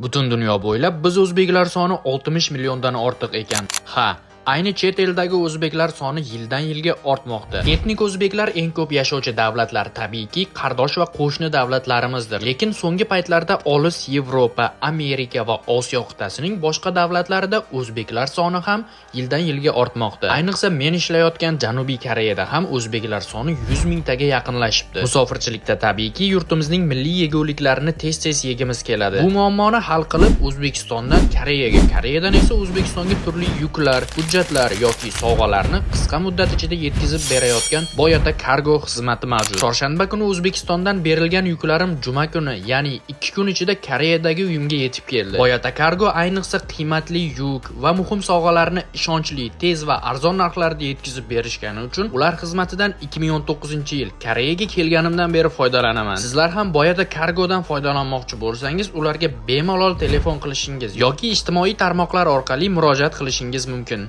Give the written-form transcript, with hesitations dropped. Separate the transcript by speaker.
Speaker 1: Butun dunyo bo'ylab biz o'zbeklar soni 60 milliondan ortiq ekan. Ayni chet eldagi o'zbeklar soni yildan yilga ortmoqda. Etnik o'zbeklar eng ko'p yashovchi davlatlar tabiiyki qardosh va qo'shni davlatlarimizdir. Lekin so'nggi paytlarda olis Yevropa, Amerika va Osiyo qit'asining boshqa davlatlarida o'zbeklar soni ham yildan yilga ortmoqda. Ayniqsa men ishlayotgan Janubiy Koreyada ham o'zbeklar soni 100 mingtaga yaqinlashibdi. Musofirchilikda tabiiyki yurtimizning milliy yeguliklarini tez-tez yegimiz keladi. Bu muammoni hal qilib O'zbekistondan Koreyaga, Koreyadan esa O'zbekistonga turli yuklar, hujjatlar yoki sovg'alarni qisqa muddat ichida yetkazib berayotgan Boyota Cargo xizmati mavjud. Chorshanba kuni O'zbekistondan berilgan yuklarim juma kuni, ya'ni 2 kun ichida Koreyadagi uyimga yetib keldi. Boyota Cargo ayniqsa qiymatli yuk va muhim sovg'alarni ishonchli, tez va arzon narxlarda yetkazib berishgani uchun ular xizmatidan 2019-yil Koreyaga kelganimdan beri foydalanaman. Sizlar ham Boyota Cargodan foydalanmoqchi bo'lsangiz, ularga bemalol telefon qilishingiz yoki ijtimoiy tarmoqlar orqali murojaat qilishingiz mumkin.